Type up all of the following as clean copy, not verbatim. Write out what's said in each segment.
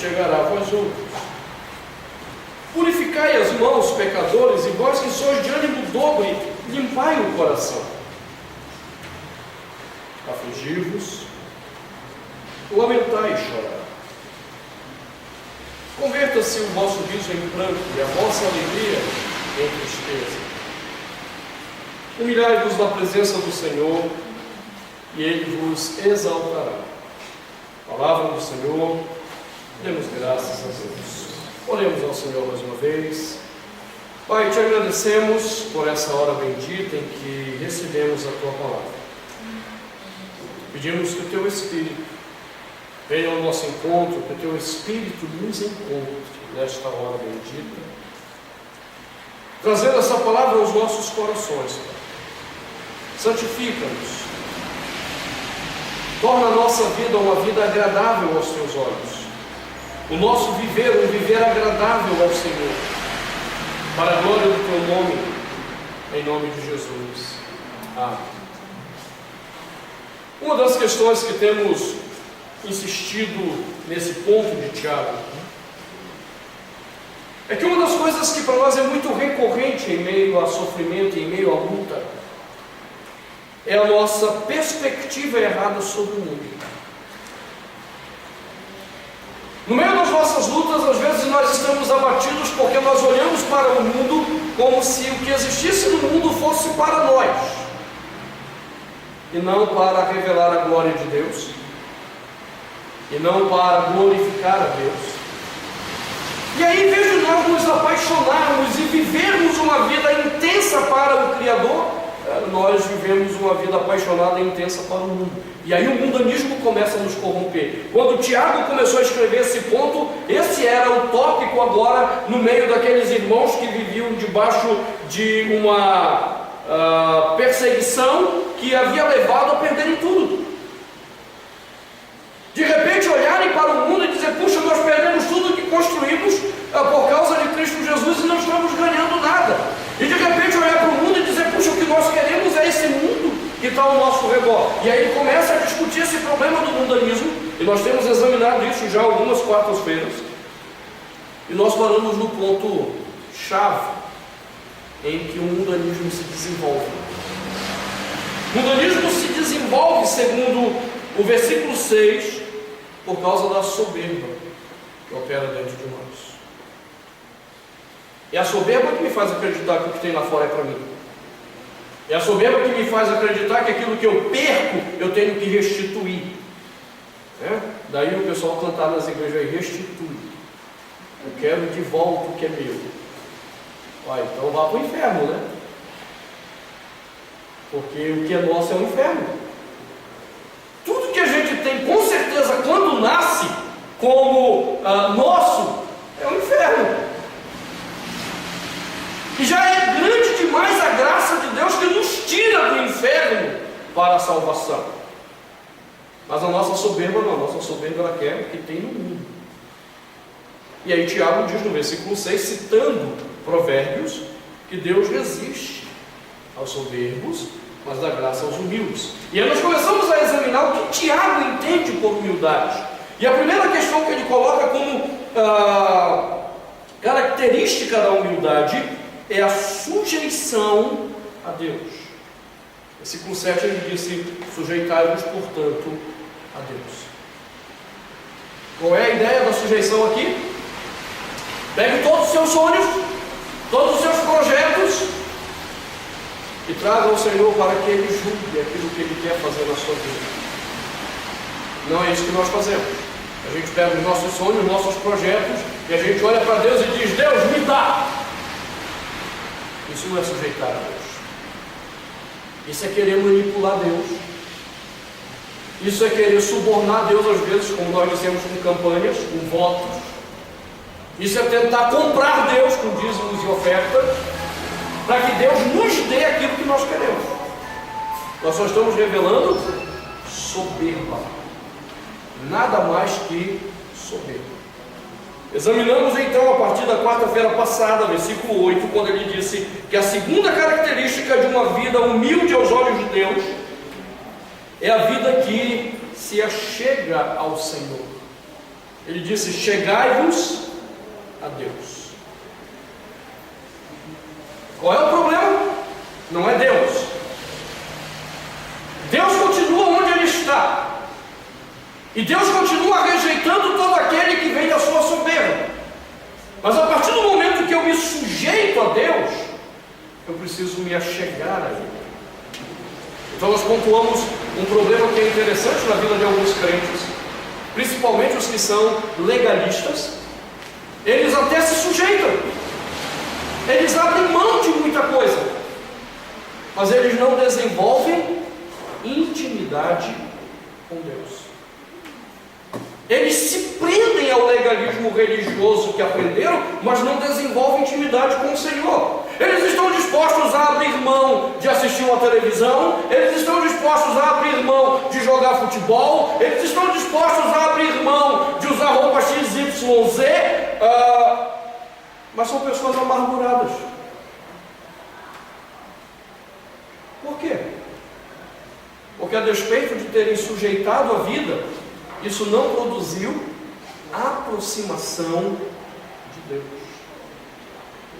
chegará a vós outros. Purificai as mãos, pecadores, e vós que sois de ânimo dobre, limpai o coração. Afligi-vos, lamentai e chorai. Converta-se o vosso riso em pranto e a vossa alegria em tristeza. Humilhai-vos na presença do Senhor, e Ele vos exaltará. Palavra do Senhor, demos graças a Deus. Oremos ao Senhor mais uma vez. Pai, te agradecemos por essa hora bendita em que recebemos a Tua Palavra. Pedimos que o Teu Espírito venha ao nosso encontro, que o Teu Espírito nos encontre nesta hora bendita, trazendo essa palavra aos nossos corações, Pai. Santifica-nos, torna a nossa vida uma vida agradável aos Teus olhos, o nosso viver, um viver agradável ao Senhor, para a glória do Teu nome, em nome de Jesus. Amém. Uma das questões que temos insistido nesse ponto de Tiago é que uma das coisas que para nós é muito recorrente em meio a sofrimento, em meio à luta, é a nossa perspectiva errada sobre o mundo. No meio das nossas lutas, às vezes nós estamos abatidos porque nós olhamos para o mundo como se o que existisse no mundo fosse para nós, e não para revelar a glória de Deus, e não para glorificar a Deus. E aí, em vez de nós nos apaixonarmos e vivermos uma vida intensa para o Criador, nós vivemos uma vida apaixonada e intensa para o mundo. E aí o mundanismo começa a nos corromper. Quando Tiago começou a escrever esse ponto, esse era o tópico agora, no meio daqueles irmãos que viviam debaixo de uma perseguição que havia levado a perderem tudo. De repente olharem para o mundo e dizer: puxa, nós perdemos tudo que construímos por causa de Cristo Jesus e não estamos ganhando nada. E de repente olhar para o mundo e dizer: puxa, o que nós queremos é esse mundo que está ao nosso redor. E aí ele começa a discutir esse problema do mundanismo, e nós temos examinado isso já algumas quartas-feiras, e nós paramos no ponto chave em que o mundanismo se desenvolve. O mundanismo se desenvolve, segundo o versículo 6, por causa da soberba que opera dentro de nós. É a soberba que me faz acreditar que o que tem lá fora é para mim. É a soberba que me faz acreditar que aquilo que eu perco, eu tenho que restituir. Daí o pessoal cantar nas igrejas aí: restitui. Eu quero de volta o que é meu. Então vá para o inferno, né? Porque o que é nosso é o inferno. Tudo que a gente tem, com certeza, quando nasce como nosso, é o inferno. E já é grande demais a graça de Deus que nos tira do inferno para a salvação. Mas a nossa soberba não, a nossa soberba ela quer o que tem no mundo. E aí Tiago diz no versículo 6, citando Provérbios, que Deus resiste aos soberbos, mas dá graça aos humildes. E aí nós começamos a examinar o que Tiago entende por humildade. E a primeira questão que ele coloca como característica da humildade é a sujeição a Deus. Versículo 7 ele disse: sujeitai-vos, portanto, a Deus. Qual é a ideia da sujeição aqui? Pegue todos os seus sonhos, todos os seus projetos e traga ao Senhor para que Ele julgue aquilo que Ele quer fazer na sua vida. Não é isso que nós fazemos. A gente pega os nossos sonhos, os nossos projetos, e a gente olha para Deus e diz: Deus, me dá. Isso não é sujeitar a Deus. Isso é querer manipular Deus. Isso é querer subornar Deus às vezes, como nós dizemos, com campanhas, com votos. Isso é tentar comprar Deus com dízimos e ofertas, para que Deus nos dê aquilo que nós queremos. Nós só estamos revelando soberba. Nada mais que soberba. Examinamos então a partir da quarta-feira passada, versículo 8, quando ele disse que a segunda característica de uma vida humilde aos olhos de Deus é a vida que se achega ao Senhor. Ele disse: chegai-vos a Deus. Qual é o problema? Não é Deus. Deus continua onde Ele está. E Deus continua rejeitando todo aquele que vem da sua soberba. Mas a partir do momento que eu me sujeito a Deus, eu preciso me achegar a Ele. Então nós pontuamos um problema que é interessante na vida de alguns crentes, principalmente os que são legalistas. Eles até se sujeitam, eles abrem mão de muita coisa, mas eles não desenvolvem intimidade com Deus. Eles se prendem ao legalismo religioso que aprenderam, mas não desenvolvem intimidade com o Senhor. Eles estão dispostos a abrir mão de assistir uma televisão, eles estão dispostos a abrir mão de jogar futebol, eles estão dispostos a abrir mão de usar roupa XYZ, mas são pessoas amarguradas. Por quê? Porque a despeito de terem sujeitado a vida, isso não produziu aproximação de Deus.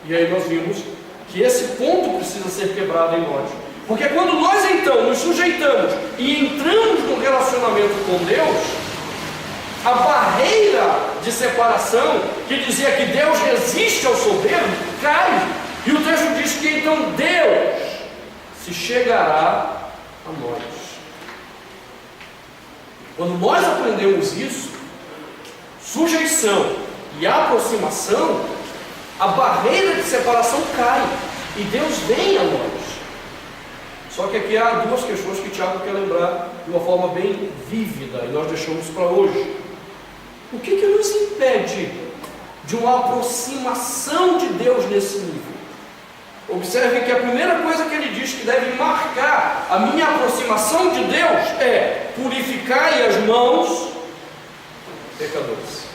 E aí nós vimos que esse ponto precisa ser quebrado em nós. Porque quando nós então nos sujeitamos e entramos no relacionamento com Deus, a barreira de separação, que dizia que Deus resiste ao soberbo, cai. E o texto diz que então Deus se chegará a nós. Quando nós aprendemos isso, sujeição e aproximação, a barreira de separação cai e Deus vem a nós. Só que aqui há duas questões que Tiago quer lembrar de uma forma bem vívida, e nós deixamos para hoje. O que nos impede de uma aproximação de Deus nesse nível? Observe que a primeira coisa que ele diz que deve marcar a minha aproximação de Deus é: purificai as mãos, pecadores.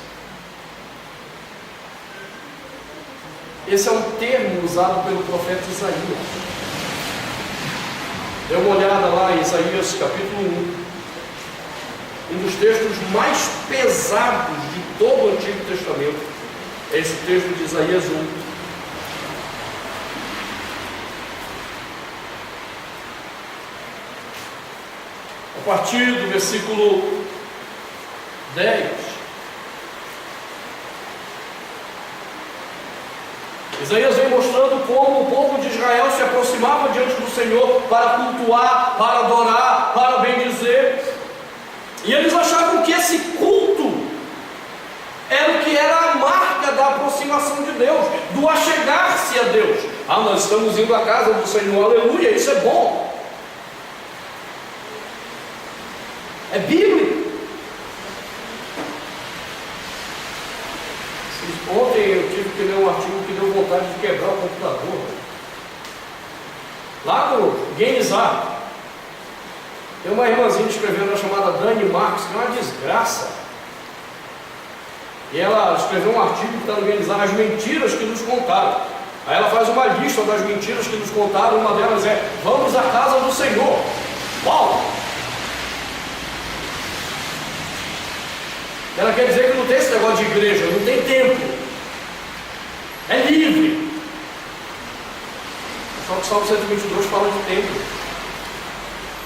Esse é um termo usado pelo profeta Isaías. Dê uma olhada lá em Isaías capítulo 1. Um dos textos mais pesados de todo o Antigo Testamento é esse texto de Isaías 1. A partir do versículo 10, Isaías vem mostrando como o povo de Israel se aproximava diante do Senhor para cultuar, para adorar, para bendizer, e eles achavam que esse culto era o que era a marca da aproximação de Deus, do achegar-se a Deus. Nós estamos indo à casa do Senhor, aleluia, isso é bom. É bíblico. Ontem eu tive que ler um artigo que deu vontade de quebrar o computador. Lá no GameZap, tem uma irmãzinha escrevendo, chamada Dani Marques, que é uma desgraça. E ela escreveu um artigo que está no GameZap, as mentiras que nos contaram. Aí ela faz uma lista das mentiras que nos contaram. Uma delas é: vamos à casa do Senhor. Uau! Ela quer dizer que não tem esse negócio de igreja, não tem templo, é livre. Só que o Salmo 122 fala de templo.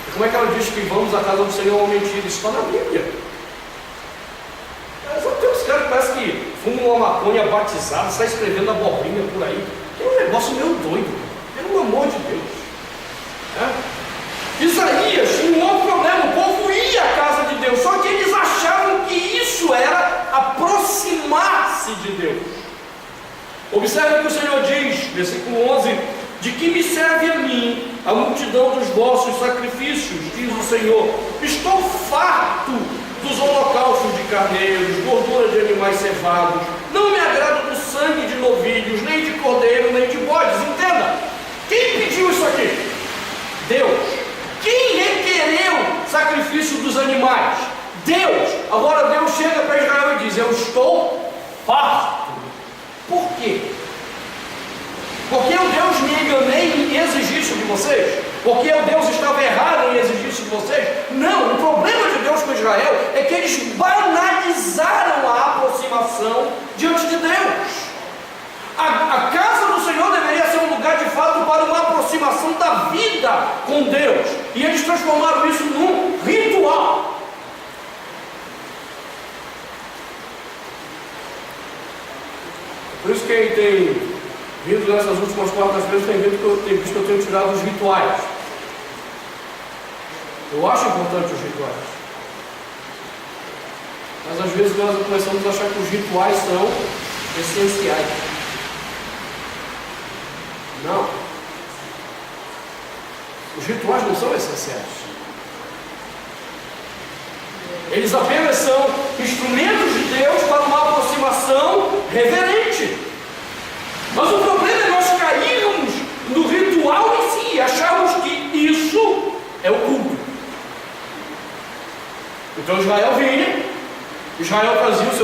E como é que ela diz que vamos à casa do Senhor? É uma mentira. Isso está na Bíblia. Só tem uns caras que parece que fumam uma maconha batizada, sai escrevendo abobrinha por aí. É um negócio meio doido, pelo amor de Deus. Isaías tinha um outro problema: o povo ia à casa de Deus, só que eles achavam que isso era aproximar-se de Deus. Observe que o Senhor diz, versículo 11: de que me serve a mim a multidão dos vossos sacrifícios, diz o Senhor. Estou farto dos holocaustos de carneiros, gordura de animais cevados. Não me agrado do sangue de novilhos, nem de cordeiro, nem de bodes. Entenda, quem pediu isso aqui? Deus. Quem requereu sacrifício dos animais? Deus. Agora Deus chega para Israel e diz: eu estou farto. Por quê? Porque o Deus me enganei em exigir isso de vocês? Porque o Deus estava errado em exigir isso de vocês? Não, o problema de Deus com Israel é que eles banalizaram a aproximação diante de Deus. A casa do Senhor deveria ser um lugar de fato para uma aproximação da vida com Deus, e eles transformaram isso num ritual. Por isso quem tem vindo nessas últimas quartas-feiras tem visto que eu tenho tirado os rituais. Eu acho importante os rituais, mas às vezes nós começamos a achar que os rituais são essenciais. Não. Os rituais não são essenciais. Eles apenas são instrumentos de Deus para uma aproximação reverente. Mas o problema é nós cairmos no ritual em si e acharmos que isso é o culto. Então Israel vinha, Israel trazia as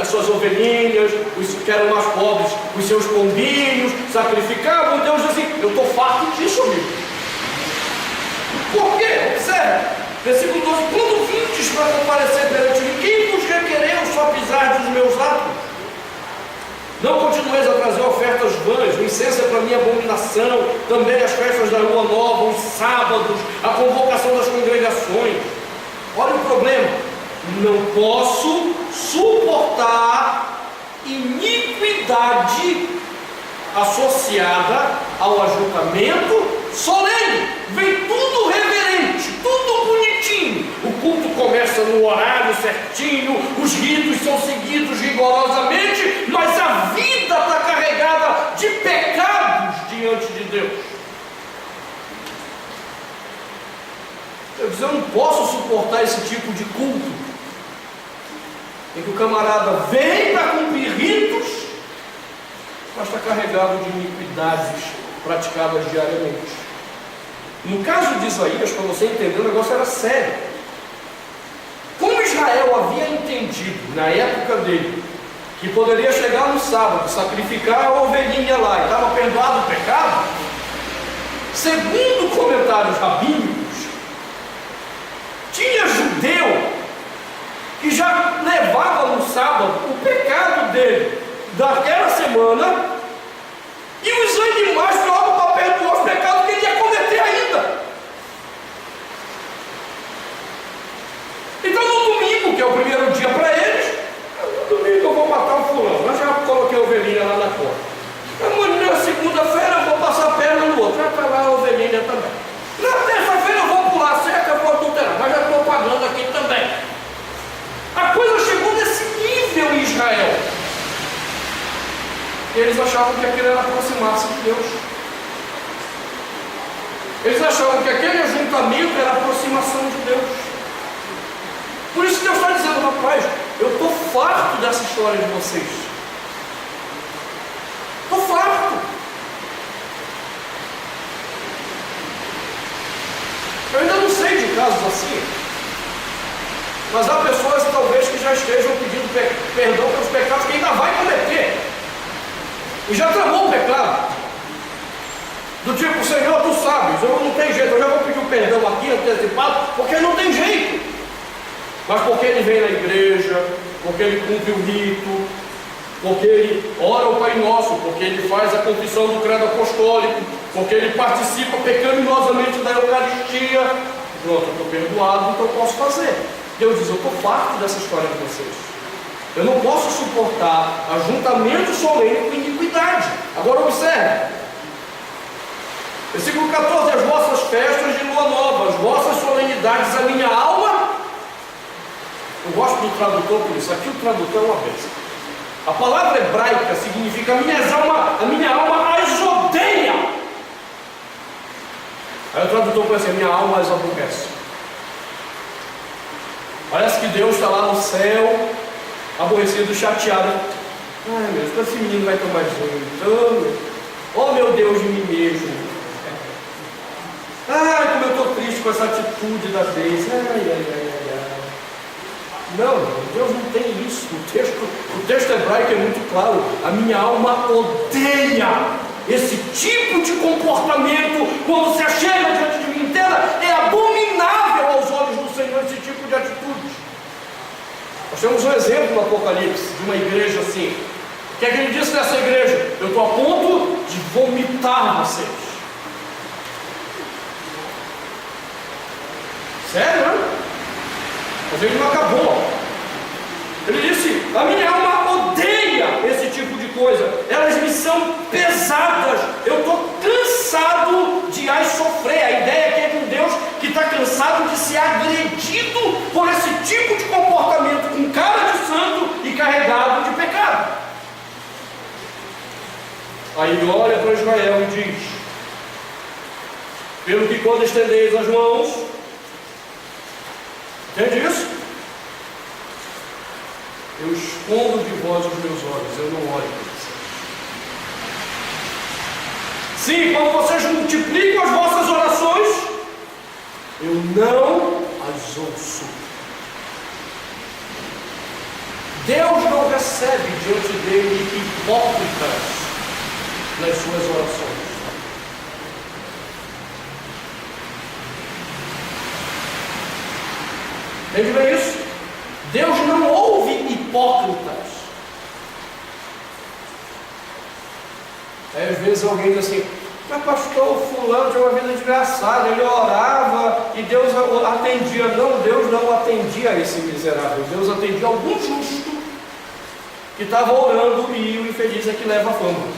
suas ovelhinhas, os que eram mais pobres, os seus pombinhos, sacrificavam. Deus dizia assim: eu estou farto disso, amigo. Por quê? Observe, versículo 12: quando vindes para comparecer perante mim, quem vos requereu só pisar dos meus atos? Não continueis a trazer ofertas vãs, o incenso é para mim abominação, também as festas da lua nova, os sábados, a convocação das congregações. Olha o problema: não posso suportar iniquidade associada ao ajuntamento solene. Vem tudo reverente, tudo bonitinho. O culto começa no horário certinho, os ritos são seguidos rigorosamente, mas a vida está carregada de pecados diante de Deus. Eu não posso suportar esse tipo de culto em que o camarada vem para cumprir ritos, mas está carregado de iniquidades praticadas diariamente. No caso de Isaías, para você entender, o negócio era sério. Como Israel havia entendido na época dele que poderia chegar no sábado, sacrificar a ovelhinha lá e estava perdoado o pecado, segundo comentários rabínicos, tinha judeu que já levava no sábado o pecado dele daquela semana, e os animais jogam para perdoar os pecados que ele ia cometer ainda. Então no domingo, que é o primeiro dia para eles, no domingo eu vou matar o fulano, eu já coloquei a ovelhinha lá na porta. Amanhã, segunda-feira, eu vou passar a perna no outro, já está lá a ovelhinha também. Na terça-feira eu vou pular a cerca, eu vou adulterar, mas já estou pagando aqui também. A coisa chegou nesse nível em Israel. Eles achavam que aquilo era aproximar-se de Deus. Eles achavam que aquele ajuntamento era aproximação de Deus. Por isso que Deus está dizendo: rapaz, eu estou farto dessa história de vocês. Estou farto. Eu ainda não sei de casos assim, mas há pessoas talvez que já estejam pedindo perdão pelos pecados que ainda vai cometer, e já tramou o pecado, do tipo: Senhor, tu sabes, eu não tenho jeito, eu já vou pedir um perdão aqui antecipado, porque não tem jeito. Mas porque ele vem na igreja, porque ele cumpre o rito, porque ele ora o Pai Nosso, porque ele faz a confissão do credo apostólico, porque ele participa pecaminosamente da Eucaristia, pronto, eu estou perdoado, então eu posso fazer. Deus diz: eu estou farto dessa história de vocês. Eu não posso suportar ajuntamento solene com iniquidade. Agora observe, versículo 14: as vossas festas de lua nova, as vossas solenidades, a minha alma. Eu gosto do tradutor por isso. Aqui o tradutor é uma bênção. A palavra hebraica significa: a minha alma as odeia. Aí o tradutor pensa: a minha alma as aborrece. Parece que Deus está lá no céu, aborrecido, chateado. Ai meu Deus, esse menino vai tomar jeito. Oh meu Deus de mim mesmo. Ai, como eu estou triste com essa atitude da vez. Não, Deus não tem isso. O texto hebraico é muito claro: a minha alma odeia esse tipo de comportamento. Quando se achega diante de mim inteira, é abominável aos olhos do Senhor esse tipo de atitude. Nós temos um exemplo no Apocalipse de uma igreja assim. O que é que ele disse nessa igreja? Eu estou a ponto de vomitar vocês. Sério, né? Mas ele não acabou. Ele disse: a minha alma odeia esse tipo de coisa. Elas me são pesadas. Eu estou cansado de as sofrer. A ideia é que é um Deus que está cansado de ser agredido por esse tipo de comportamento, com cara de santo e carregado de pecado. Aí ele olha para Israel e diz: pelo que quando estendeis as mãos, entende isso? Eu escondo de vós os meus olhos, eu não olho para vocês. Sim, quando vocês multiplicam as vossas orações, eu não as ouço. Deus não recebe diante dele hipócritas nas suas orações. Entende bem isso? Deus não ouve hipócritas. Aí às vezes alguém diz assim: mas pastor, fulano tinha uma vida desgraçada, ele orava e Deus atendia. Não, Deus não atendia esse miserável. Deus atendia algum justo que estava orando, e o infeliz é que leva a fama.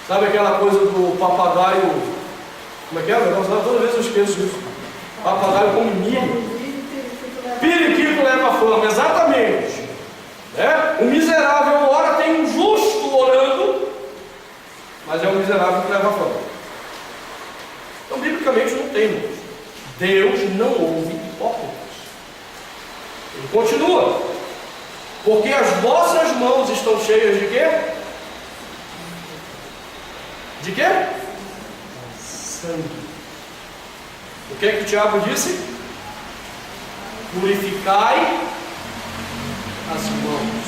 Sabe aquela coisa do papagaio? Como é que é? Toda vez eu esqueço isso. Papagaio come milho. Periquito leva a fama, exatamente. O miserável ora, tem um justo orando, mas é o miserável que leva a fama. Então, biblicamente, não tem. Deus não ouve hipócritas. Ele continua: porque as vossas mãos estão cheias de quê? De quê? Sangue. O que é que o diabo disse? Purificai as mãos.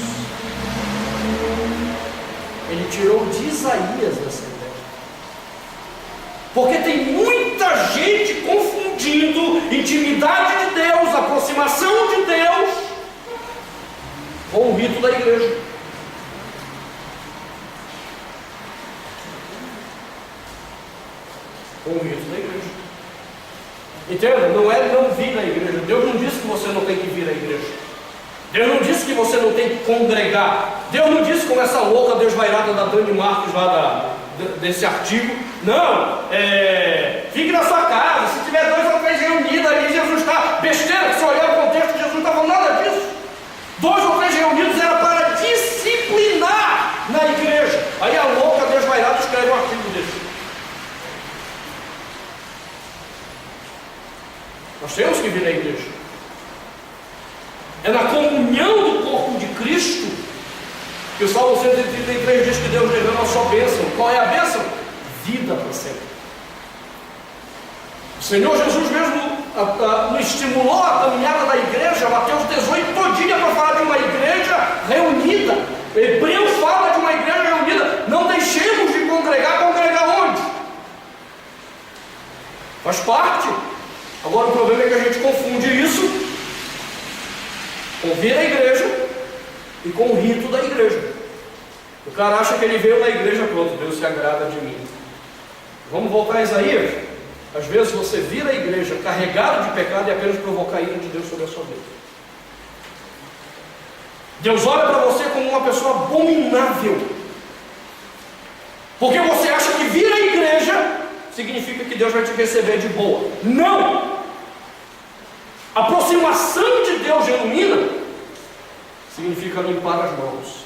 Ele tirou de Isaías essa ideia. Porque tem muita gente confundindo intimidade de Deus, aproximação de Deus, com o rito da igreja. Com o rito da igreja. Entenda? Não é não vir à igreja. Deus não disse que você não tem que vir à igreja. Deus não disse que você não tem que congregar. Deus não disse, como essa louca desvairada da Dani Marques lá desse artigo: não, fique na sua casa, se tiver 2 ou 3 reunidos ali, Jesus está besteira. Se olhar o contexto, Jesus não está falando nada disso. 2 ou 3 reunidos era para disciplinar na igreja. Aí a louca desvairada escreve um artigo desse. Nós temos que vir à igreja. É na comunhão do corpo de Cristo que o Salmo 133 diz que Deus derrama a sua bênção. Qual é a bênção? Vida para sempre. O Senhor Jesus mesmo nos estimulou a caminhada da igreja. Mateus 18 todinha para falar de uma igreja reunida. Hebreus fala de uma igreja reunida. Não deixemos de congregar. Congregar onde? Faz parte. Agora o problema é que a gente confunde isso com vir à igreja e com o rito da igreja. O cara acha que ele veio na igreja, pronto, Deus se agrada de mim. Vamos voltar a Isaías. Às vezes você vir à igreja carregado de pecado e apenas provocar a ira de Deus sobre a sua vida. Deus olha para você como uma pessoa abominável, porque você acha que vir à igreja significa que Deus vai te receber de boa. Não! A aproximação de Deus genuína significa limpar as mãos.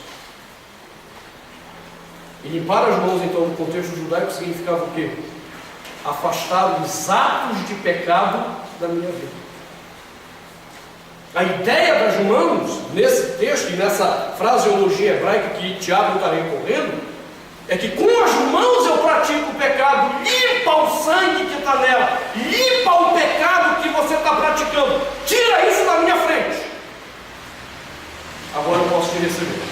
E limpar as mãos, então, no contexto judaico, significava o quê? Afastar os atos de pecado da minha vida. A ideia das mãos, nesse texto e nessa fraseologia hebraica que Tiago está recorrendo, é que com as mãos eu pratico o pecado, limpa o sangue que está nela, limpa o pecado que você está praticando, tira isso da minha frente. Agora eu posso te receber.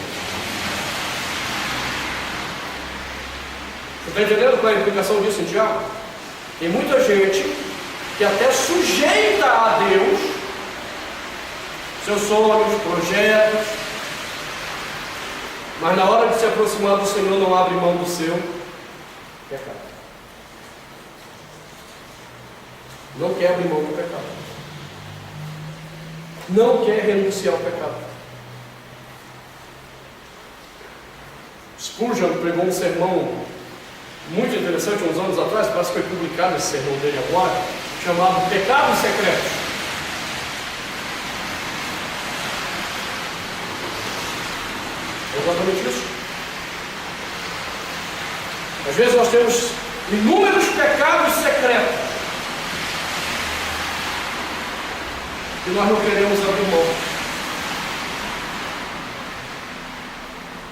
Você está entendendo qual é a implicação disso em Tiago? Tem muita gente que até sujeita a Deus seus sonhos, projetos, mas na hora de se aproximar do Senhor não abre mão do seu pecado. Não quer abrir mão do pecado. Não quer renunciar ao pecado. Spurgeon pregou um sermão muito interessante uns anos atrás, parece que foi publicado esse sermão dele agora, chamado Pecados Secretos. É exatamente isso. Às vezes nós temos inúmeros pecados secretos que nós não queremos abrir mão.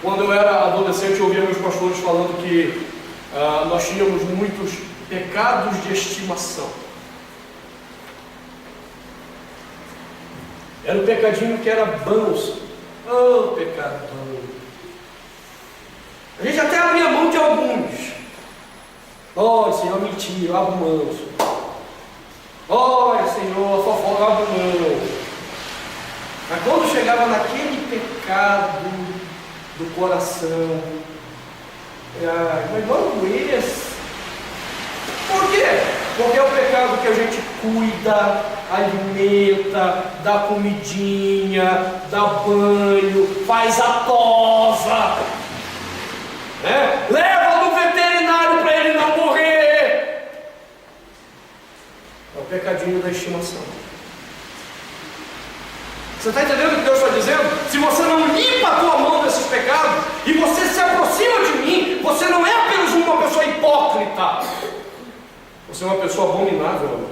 Quando eu era adolescente, eu ouvia meus pastores falando que nós tínhamos muitos pecados de estimação. Era um pecadinho que era banzo. Oh, pecado banzo. A gente até abria mão de alguns. Oh, Senhor, mentira, abro manso. Oh, Senhor, fofoca, abro mão. Mas quando chegava naquele pecado do coração, mas logo esse. Por quê? Porque é o pecado que a gente cuida, alimenta, dá comidinha, dá banho, faz a tosa, né? Leva no veterinário para ele não morrer. É o pecadinho da estimação. Você está entendendo o que Deus está dizendo? Se você não limpa a tua mão desses pecados e você se aproxima de mim, você não é apenas uma pessoa hipócrita, você é uma pessoa abominável.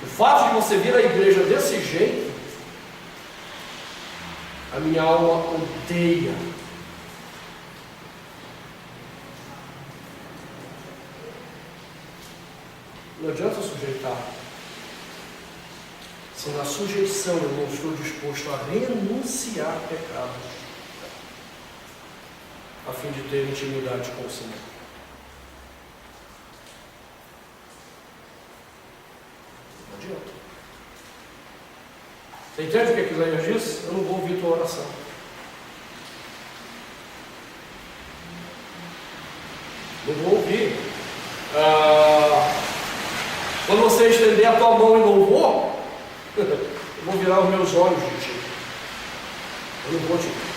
O fato de você vir à igreja desse jeito, a minha alma odeia. Não adianta sujeitar. Se na sujeição eu não estou disposto a renunciar pecados, a fim de ter intimidade com o Senhor. Não adianta. Você entende o que Isaías disse? Eu não vou ouvir tua oração. Não vou ouvir. Quando você estender a tua mão em louvor, eu vou virar os meus olhos de ti. Eu não vou te ver.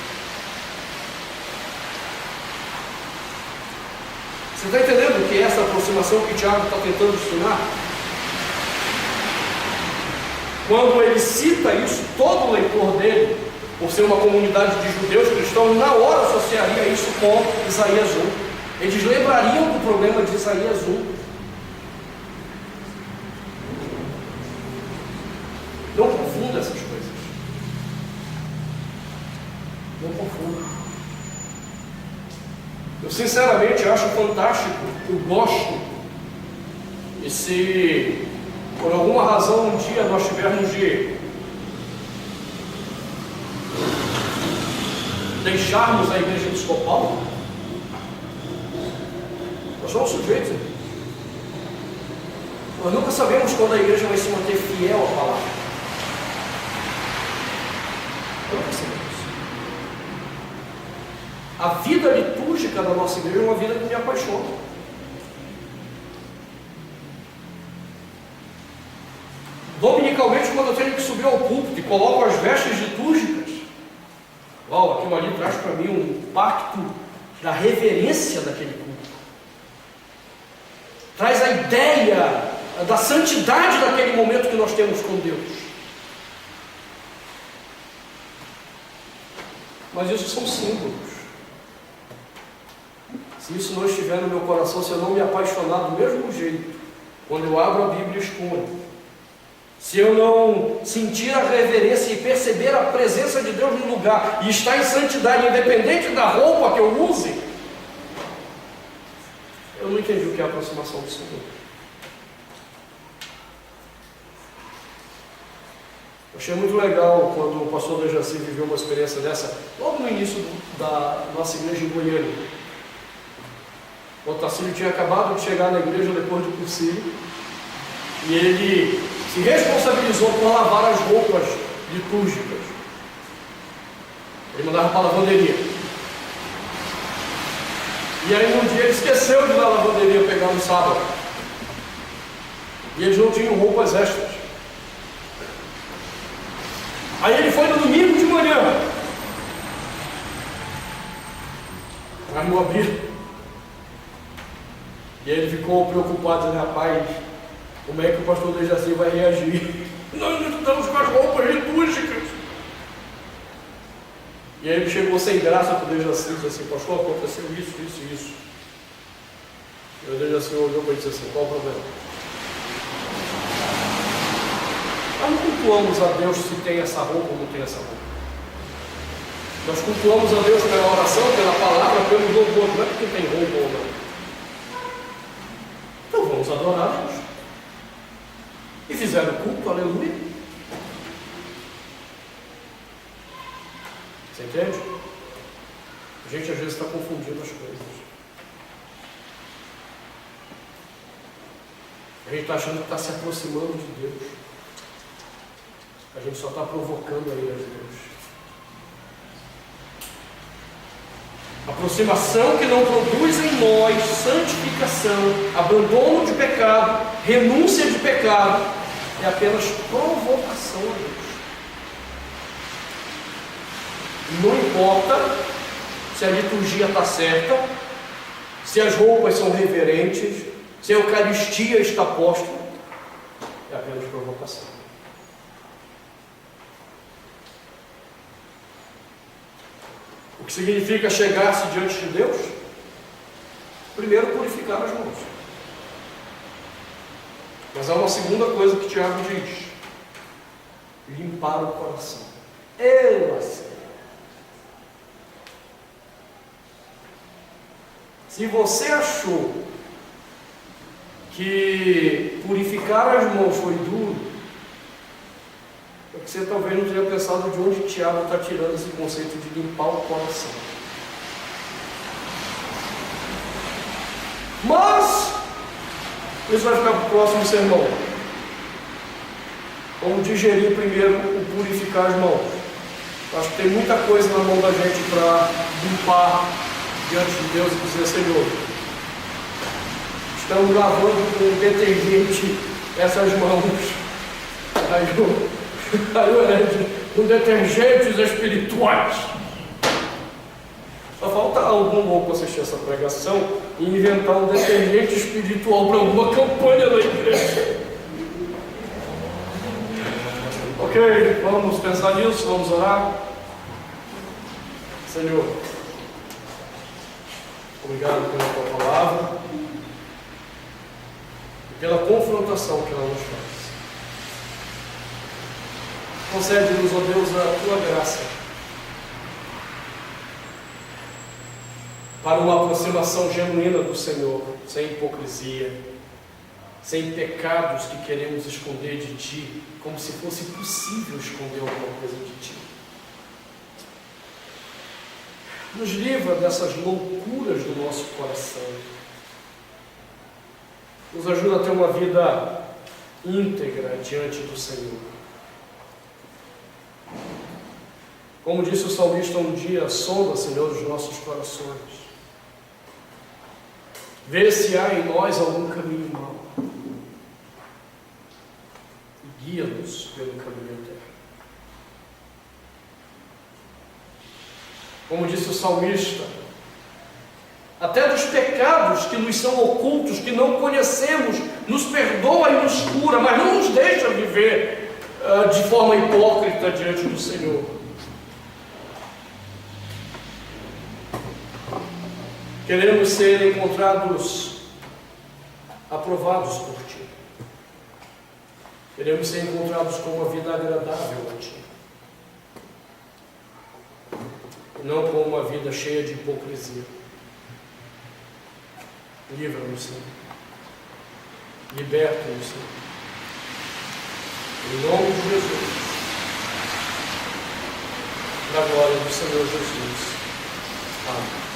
Você está entendendo que essa aproximação que Tiago está tentando ensinar? Quando ele cita isso, todo o leitor dele, por ser uma comunidade de judeus cristãos, na hora associaria isso com Isaías 1. Eles lembrariam do problema de Isaías 1. Não confunda essas coisas. Não confunda. Eu sinceramente acho fantástico, eu gosto. E se por alguma razão um dia nós tivermos de deixarmos a igreja episcopal, nós somos sujeitos. Nós nunca sabemos quando a igreja vai se manter fiel à palavra. Nunca sabemos. A vida litúrgica da nossa igreja é uma vida que me apaixona. Dominicalmente, quando eu tenho que subir ao púlpito e coloco as vestes litúrgicas, aquilo ali traz para mim um impacto da reverência daquele culto. Traz a ideia da santidade daquele momento que nós temos com Deus. Mas isso são símbolos. Se isso não estiver no meu coração, se eu não me apaixonar do mesmo jeito, quando eu abro a Bíblia e exponho, se eu não sentir a reverência e perceber a presença de Deus no lugar e estar em santidade, independente da roupa que eu use, eu não entendi o que é a aproximação do Senhor. Eu achei muito legal quando o pastor Dejaci viveu uma experiência dessa, logo no início da nossa igreja em Goiânia. O Tarcílio tinha acabado de chegar na igreja depois do cursilho. E ele se responsabilizou por lavar as roupas litúrgicas. Ele mandava para a lavanderia. E aí um dia ele esqueceu de ir na lavanderia pegar no sábado. E eles não tinham roupas extras. Aí ele foi no domingo de manhã. Mas não abriu. E aí ele ficou preocupado, dizendo: rapaz, como é que o pastor Dejaci vai reagir? Nós não estamos com as roupas litúrgicas. E aí ele chegou sem graça para o Dejaci e disse assim: pastor, aconteceu isso, isso e isso. E o Dejaci olhou para ele e disse assim: qual o problema? Nós não cultuamos a Deus se tem essa roupa ou não tem essa roupa. Nós cultuamos a Deus pela oração, pela palavra, pelo louvor, não é porque tem roupa ou não. Então vamos adorar a Deus. E fizeram culto, aleluia. Você entende? A gente às vezes está confundindo as coisas. A gente está achando que está se aproximando de Deus. A gente só está provocando a ira de Deus. Aproximação que não produz em nós santificação, abandono de pecado, renúncia de pecado, é apenas provocação a Deus. Não importa se a liturgia está certa, se as roupas são reverentes, se a Eucaristia está posta, é apenas provocação. O que significa chegar-se diante de Deus? Primeiro, purificar as mãos. Mas há uma segunda coisa que Tiago diz: limpar o coração. Se você achou que purificar as mãos foi duro, é que você talvez não tenha pensado de onde Tiago está tirando esse conceito de limpar o coração. Mas isso vai ficar para o próximo sermão. Vamos digerir primeiro o purificar as mãos. Acho que tem muita coisa na mão da gente para limpar diante de Deus e dizer: Senhor, estamos lavando com detergente essas mãos. Com detergentes espirituais. Só falta algum louco assistir essa pregação e inventar um detergente espiritual para alguma campanha da igreja. Ok, vamos pensar nisso, vamos orar. Senhor, obrigado pela tua palavra e pela confrontação que ela nos faz. Concede-nos, ó Deus, a tua graça para uma aproximação genuína do Senhor, sem hipocrisia, sem pecados que queremos esconder de Ti, como se fosse possível esconder alguma coisa de Ti. Nos livra dessas loucuras do nosso coração. Nos ajuda a ter uma vida íntegra diante do Senhor. Como disse o salmista um dia: sonda, Senhor, os nossos corações. Vê se há em nós algum caminho mau. E guia-nos pelo caminho eterno. Como disse o salmista, até dos pecados que nos são ocultos, que não conhecemos, nos perdoa e nos cura, mas não nos deixa viver de forma hipócrita diante do Senhor. Queremos ser encontrados aprovados por Ti. Queremos ser encontrados com uma vida agradável a Ti. E não com uma vida cheia de hipocrisia. Livra-nos, Senhor. Liberta-nos, Senhor. Em nome de Jesus. Na glória do Senhor Jesus. Amém.